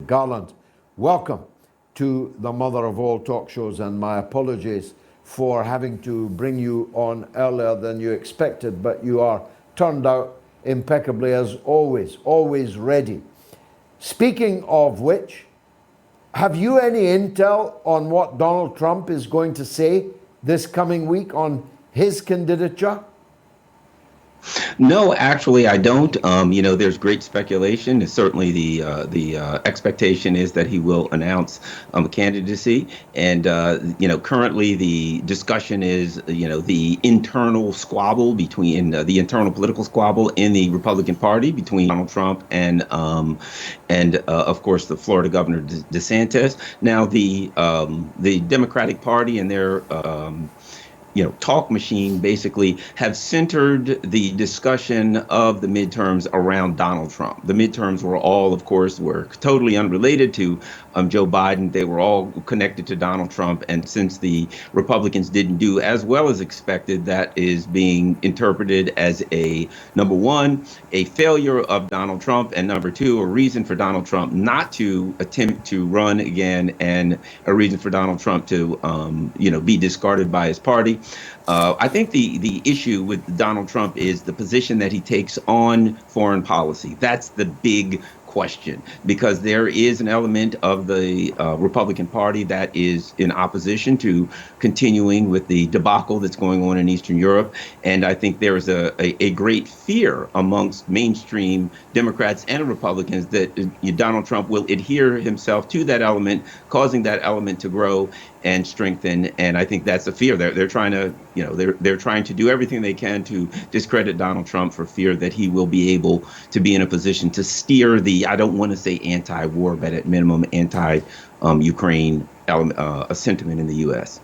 Garland. Welcome to the mother of all talk shows, and my apologies for having to bring you on earlier than you expected, but you are turned out impeccably as always, always ready. Speaking of which, have you any intel on what Donald Trump is going to say this coming week on his candidature? No, actually, I don't. There's great speculation. Certainly, the expectation is that he will announce candidacy, and currently the discussion is, the internal squabble between the internal political squabble in the Republican Party between Donald Trump and of course the Florida Governor DeSantis. Now, the Democratic Party and their talk machine basically have centered the discussion of the midterms around Donald Trump. The midterms were totally unrelated to Joe Biden. They were all connected to Donald Trump. And since the Republicans didn't do as well as expected, that is being interpreted as number one, a failure of Donald Trump, and number two, a reason for Donald Trump not to attempt to run again, and a reason for Donald Trump to, be discarded by his party. I think the issue with Donald Trump is the position that he takes on foreign policy. That's the big question, because there is an element of the Republican Party that is in opposition to continuing with the debacle that's going on in Eastern Europe. And I think there is a great fear amongst mainstream Democrats and Republicans that Donald Trump will adhere himself to that element, causing that element to grow and strengthen. And I think that's a fear. They're trying to, they're trying to do everything they can to discredit Donald Trump for fear that he will be able to be in a position to steer I don't want to say anti-war, but at minimum anti-Ukraine a sentiment in the U.S.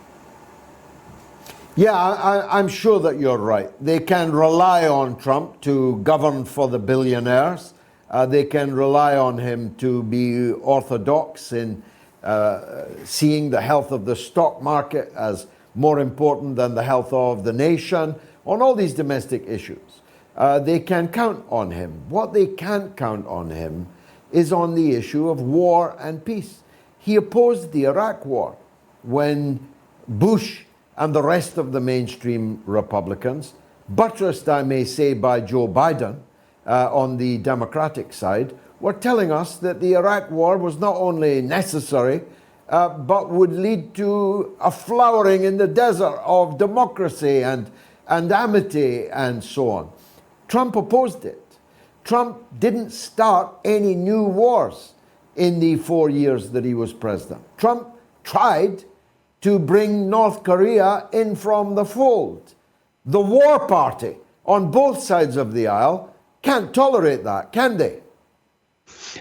Yeah, I'm sure that you're right. They can rely on Trump to govern for the billionaires. They can rely on him to be orthodox in seeing the health of the stock market as more important than the health of the nation on all these domestic issues. They can count on him. What they can't count on him is on the issue of war and peace. He opposed the Iraq war when Bush and the rest of the mainstream Republicans, buttressed, I may say, by Joe Biden on the Democratic side, were telling us that the Iraq war was not only necessary, but would lead to a flowering in the desert of democracy and amity and so on. Trump opposed it. Trump didn't start any new wars in the 4 years that he was president. Trump tried to bring North Korea in from the fold. The war party on both sides of the aisle can't tolerate that, can they?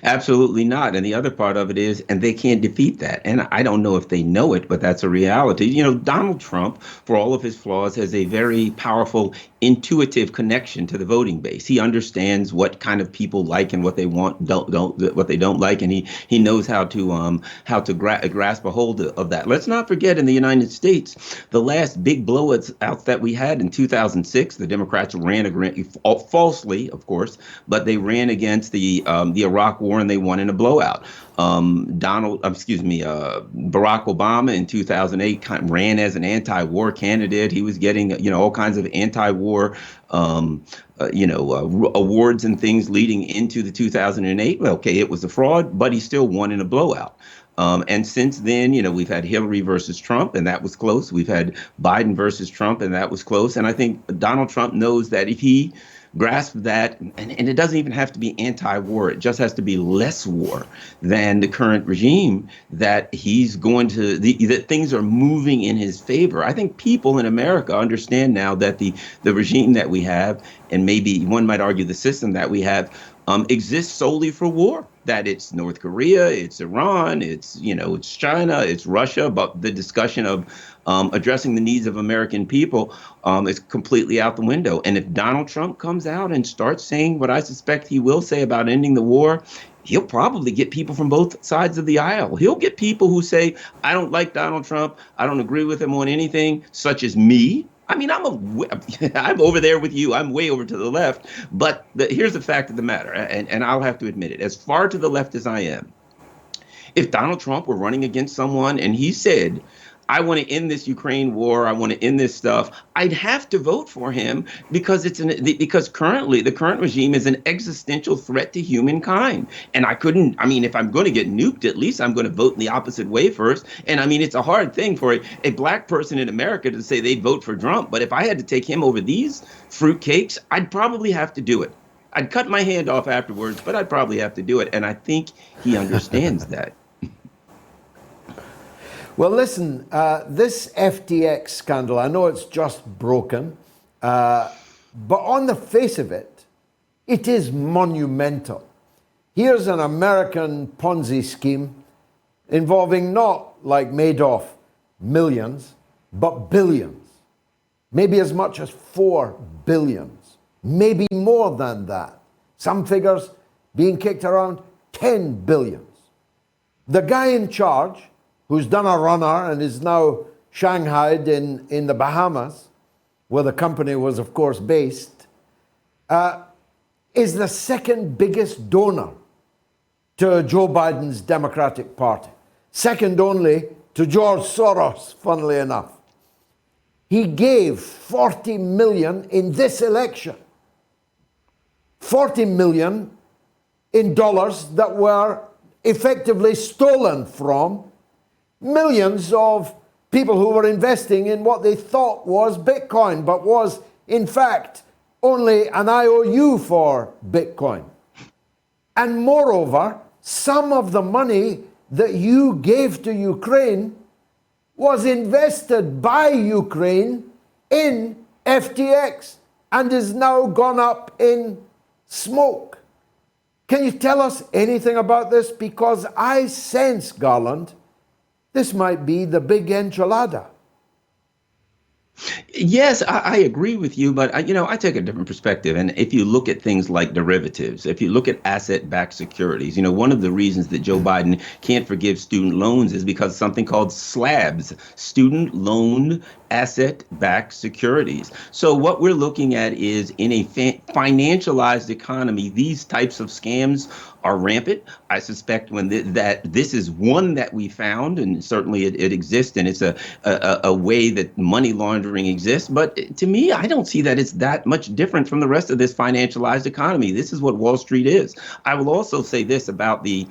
Absolutely not. And the other part of it is, and they can't defeat that. And I don't know if they know it, but that's a reality. Donald Trump, for all of his flaws, has a very powerful, intuitive connection to the voting base. He understands what kind of people like and what they want, what they don't like, and he knows how to grasp a hold of that. Let's not forget, in the United States, the last big blowouts that we had in 2006, the Democrats ran falsely, of course, but they ran against the Iraq War, and they won in a blowout. Barack Obama in 2008 ran as an anti-war candidate. He was getting, all kinds of anti-war, awards and things leading into the 2008. Well, okay, it was a fraud, but he still won in a blowout. And since then, we've had Hillary versus Trump, and that was close. We've had Biden versus Trump, and that was close. And I think Donald Trump knows that if he grasp that, and it doesn't even have to be anti-war, it just has to be less war than the current regime, that he's going to, that things are moving in his favor. I think people in America understand now that the regime that we have, and maybe one might argue the system that we have, exists solely for war. That it's North Korea, it's Iran, it's China, it's Russia, but the discussion of addressing the needs of American people is completely out the window. And if Donald Trump comes out and starts saying what I suspect he will say about ending the war, he'll probably get people from both sides of the aisle. He'll get people who say, I don't like Donald Trump, I don't agree with him on anything, such as me. I mean, I'm over there with you. I'm way over to the left. But here's the fact of the matter, and I'll have to admit it. As far to the left as I am, If Donald Trump were running against someone and he said, I want to end this Ukraine war, I want to end this stuff, I'd have to vote for him because because currently the current regime is an existential threat to humankind. And I couldn't, I mean, if I'm going to get nuked, at least I'm going to vote in the opposite way first. And I mean, it's a hard thing for a black person in America to say they'd vote for Trump. But if I had to take him over these fruitcakes, I'd probably have to do it. I'd cut my hand off afterwards, but I'd probably have to do it. And I think he understands that. Well, listen, this FTX scandal, I know it's just broken, but on the face of it, it is monumental. Here's an American Ponzi scheme involving not, like Madoff, millions, but billions. Maybe as much as 4 billions, maybe more than that. Some figures being kicked around 10 billions. The guy in charge, who's done a runner and is now shanghaied in the Bahamas, where the company was, of course, based, is the second biggest donor to Joe Biden's Democratic Party. Second only to George Soros, funnily enough. He gave 40 million in this election. 40 million in dollars that were effectively stolen from millions of people who were investing in what they thought was Bitcoin, but was, in fact, only an IOU for Bitcoin. And moreover, some of the money that you gave to Ukraine was invested by Ukraine in FTX and is now gone up in smoke. Can you tell us anything about this? Because I sense, Garland, this might be the big enchilada. Yes, I agree with you, but I take a different perspective. And if you look at things like derivatives, if you look at asset-backed securities, one of the reasons that Joe Biden can't forgive student loans is because something called SLABs, student loan asset-backed securities. So what we're looking at is in a financialized economy, these types of scams are rampant. I suspect that this is one that we found, and certainly it exists, and it's a way that money laundering exists. But to me, I don't see that it's that much different from the rest of this financialized economy. This is what Wall Street is. I will also say this about the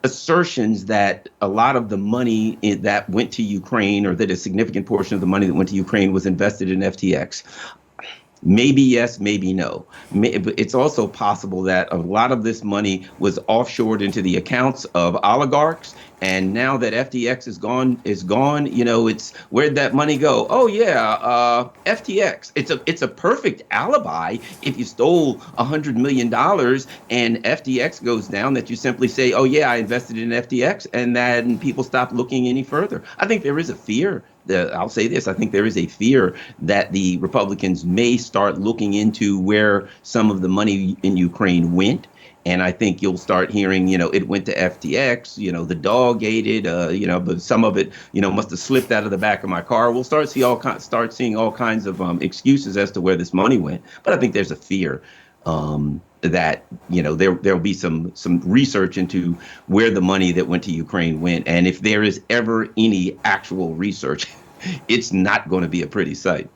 assertions that a lot of the money that went to Ukraine, or that a significant portion of the money that went to Ukraine, was invested in FTX. Maybe yes, maybe no. It's also possible that a lot of this money was offshored into the accounts of oligarchs. And now that FTX is gone, it's where'd that money go? Oh yeah, FTX. It's a perfect alibi if you stole $100 million and FTX goes down, that you simply say, oh yeah, I invested in FTX, and then people stop looking any further. I think there is a fear. I'll say this, I think there is a fear that the Republicans may start looking into where some of the money in Ukraine went. And I think you'll start hearing, it went to FTX, the dog ate it, but some of it, must have slipped out of the back of my car. We'll start seeing all kinds of excuses as to where this money went. But I think there's a fear that, there'll be some research into where the money that went to Ukraine went. And if there is ever any actual research, it's not going to be a pretty sight.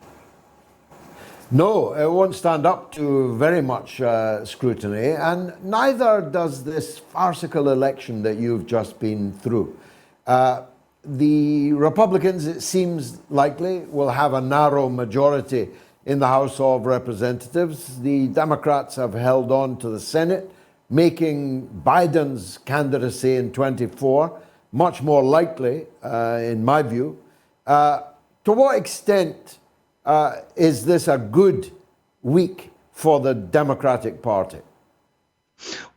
No, it won't stand up to very much scrutiny, and neither does this farcical election that you've just been through. The Republicans, it seems likely, will have a narrow majority in the House of Representatives. The Democrats have held on to the Senate, making Biden's candidacy in 24 much more likely, in my view. To what extent is this a good week for the Democratic Party?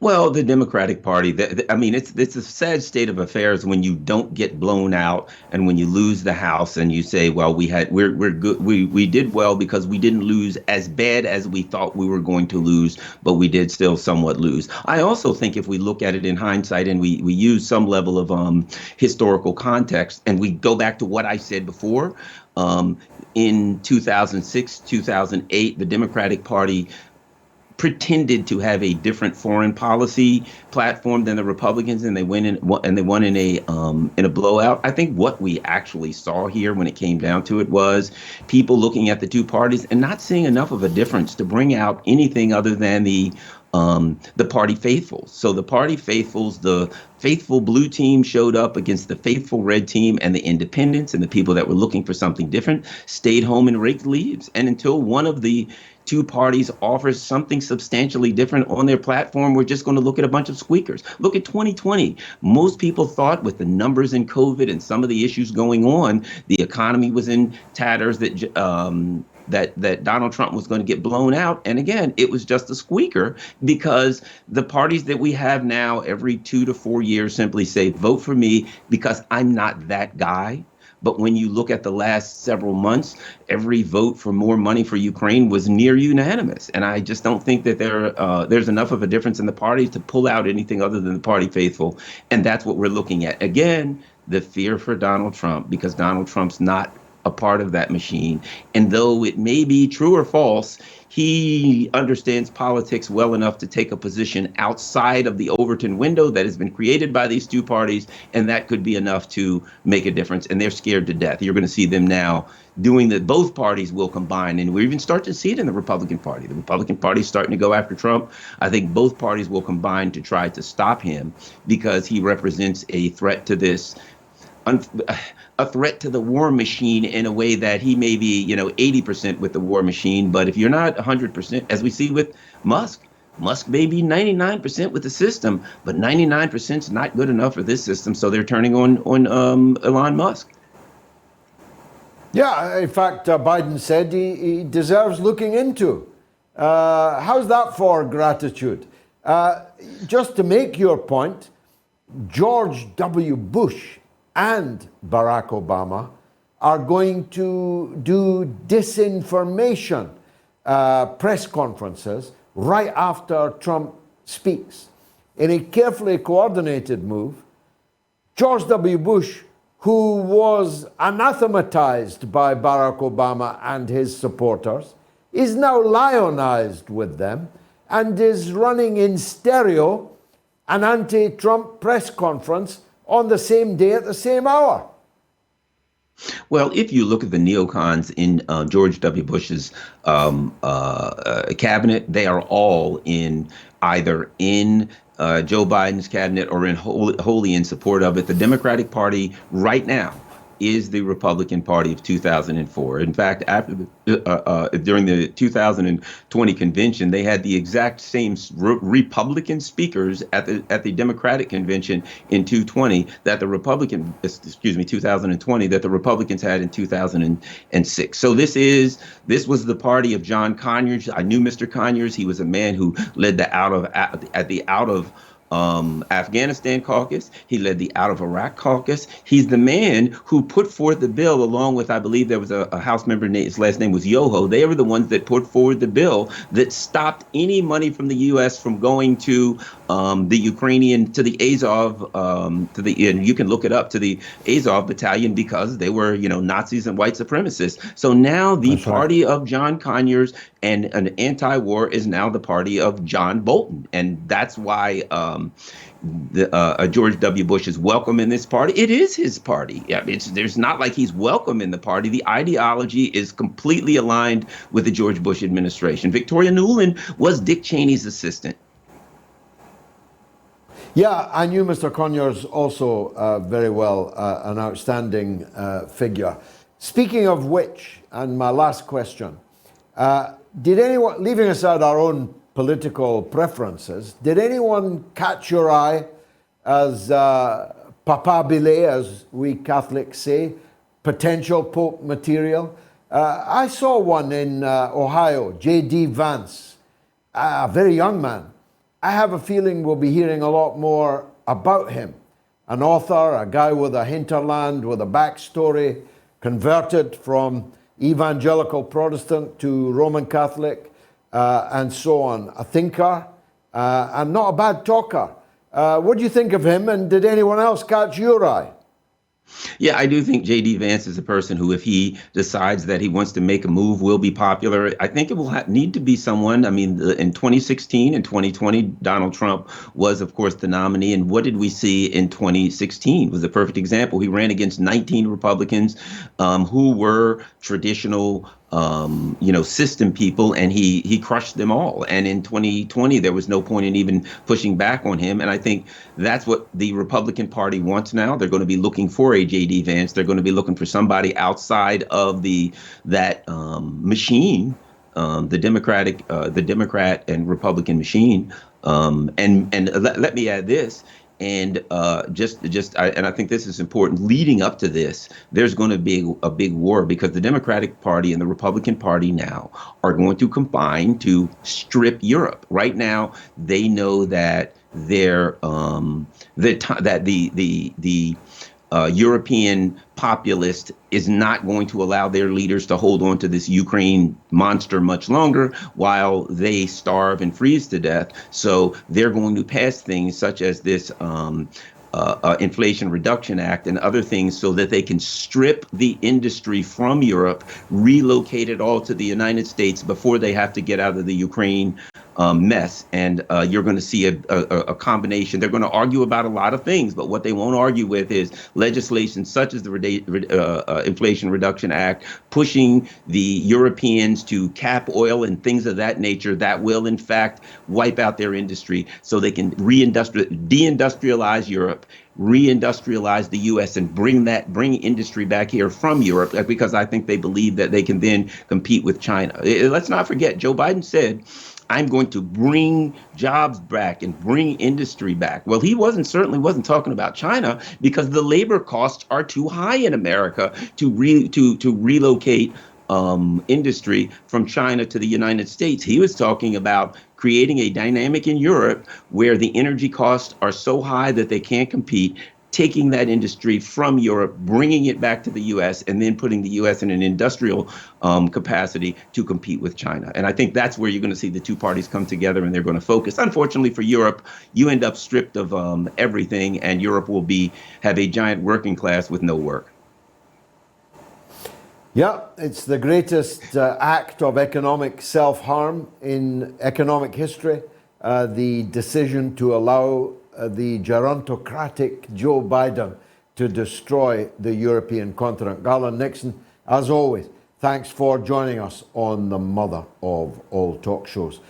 Well, the Democratic Party, it's a sad state of affairs when you don't get blown out, and when you lose the House and you say, well, we're good. We did well because we didn't lose as bad as we thought we were going to lose, but we did still somewhat lose. I also think if we look at it in hindsight and we use some level of historical context, and we go back to what I said before, in 2006, 2008, the Democratic Party pretended to have a different foreign policy platform than the Republicans, and they won in a blowout. I think what we actually saw here when it came down to it was people looking at the two parties and not seeing enough of a difference to bring out anything other than the party faithfuls. So the party faithfuls, the faithful blue team showed up against the faithful red team, and the independents and the people that were looking for something different stayed home and raked leaves. And until one of the two parties offers something substantially different on their platform, we're just going to look at a bunch of squeakers. Look at 2020. Most people thought with the numbers in COVID and some of the issues going on, the economy was in tatters, that Donald Trump was going to get blown out. And again, it was just a squeaker, because the parties that we have now every 2 to 4 years simply say, vote for me because I'm not that guy. But when you look at the last several months, every vote for more money for Ukraine was near unanimous. And I just don't think that there's enough of a difference in the parties to pull out anything other than the party faithful. And that's what we're looking at. Again, the fear for Donald Trump, because Donald Trump's not a part of that machine. And though it may be true or false, he understands politics well enough to take a position outside of the Overton window that has been created by these two parties, and that could be enough to make a difference. And they're scared to death. You're going to see them now doing that. Both parties will combine, and we even start to see it in the Republican Party. The Republican Party is starting to go after Trump. I think both parties will combine to try to stop him, because he represents a threat to this a threat to the war machine in a way that he may be, 80% with the war machine. But if you're not 100%, as we see with Musk may be 99% with the system, but 99% is not good enough for this system. So they're turning on Elon Musk. Yeah, in fact, Biden said he deserves looking into. How's that for gratitude? Just to make your point, George W. Bush and Barack Obama are going to do disinformation press conferences right after Trump speaks. In a carefully coordinated move, George W. Bush, who was anathematized by Barack Obama and his supporters, is now lionized with them and is running in stereo an anti-Trump press conference on the same day at the same hour. Well, if you look at the neocons in George W. Bush's cabinet, they are all either in Joe Biden's cabinet or wholly in support of it. The Democratic Party right now is the Republican Party of 2004. In fact, during the 2020 convention, they had the exact same Republican speakers at the Democratic convention in 2020 that the 2020 that the Republicans had in 2006. So this was the party of John Conyers. I knew Mr. Conyers. He was a man who led the out of Afghanistan caucus. He led the out of Iraq caucus. He's the man who put forth the bill, along with, I believe there was a House member, his last name was Yoho. They were the ones that put forward the bill that stopped any money from the U.S. from going to the Ukrainian, to the Azov, and you can look it up, to the Azov battalion, because they were, Nazis and white supremacists. So now the party of John Conyers and an anti-war is now the party of John Bolton. And that's why George W. Bush is welcome in this party. It is his party. Yeah, there's not like he's welcome in the party. The ideology is completely aligned with the George Bush administration. Victoria Nuland was Dick Cheney's assistant. Yeah, I knew Mr. Conyers also very well, an outstanding figure. Speaking of which, and my last question, did anyone, leaving aside our own political preferences, did anyone catch your eye as papabile, as we Catholics say, potential Pope material? I saw one in Ohio, J.D. Vance, a very young man. I have a feeling we'll be hearing a lot more about him. An author, a guy with a hinterland, with a backstory, converted from evangelical Protestant to Roman Catholic, and so on. A thinker, and not a bad talker. What do you think of him, and did anyone else catch your eye? Yeah, I do think J.D. Vance is a person who, if he decides that he wants to make a move, will be popular. I think it will need to be someone. I mean, in 2016 and 2020, Donald Trump was, of course, the nominee. And what did we see in 2016? Was a perfect example. He ran against 19 Republicans who were traditional system people, and he crushed them all. And in 2020, there was no point in even pushing back on him. And I think that's what the Republican Party wants now. They're going to be looking for a J.D. Vance. They're going to be looking for somebody outside of that machine, the Democrat and Republican machine. Let me add this. And I think this is important. Leading up to this, there's going to be a big war because the Democratic Party and the Republican Party now are going to combine to strip Europe. Right now, they know that the European populist is not going to allow their leaders to hold on to this Ukraine monster much longer while they starve and freeze to death. So they're going to pass things such as this Inflation Reduction Act and other things so that they can strip the industry from Europe, relocate it all to the United States before they have to get out of the Ukraine mess. And you're going to see a combination. They're going to argue about a lot of things, but what they won't argue with is legislation such as the Inflation Reduction Act, pushing the Europeans to cap oil and things of that nature that will, in fact, wipe out their industry so they can deindustrialize Europe, reindustrialize the U.S. and bring industry back here from Europe, because I think they believe that they can then compete with China. Let's not forget, Joe Biden said, I'm going to bring jobs back and bring industry back. Well, he certainly wasn't talking about China because the labor costs are too high in America to relocate industry from China to the United States. He was talking about creating a dynamic in Europe where the energy costs are so high that they can't compete, taking that industry from Europe, bringing it back to the U.S., and then putting the U.S. in an industrial capacity to compete with China. And I think that's where you're going to see the two parties come together, and they're going to focus. Unfortunately for Europe, you end up stripped of everything, and Europe will have a giant working class with no work. Yeah, it's the greatest act of economic self-harm in economic history. The decision to allow the gerontocratic Joe Biden to destroy the European continent. Garland Nixon, as always, thanks for joining us on the mother of all talk shows.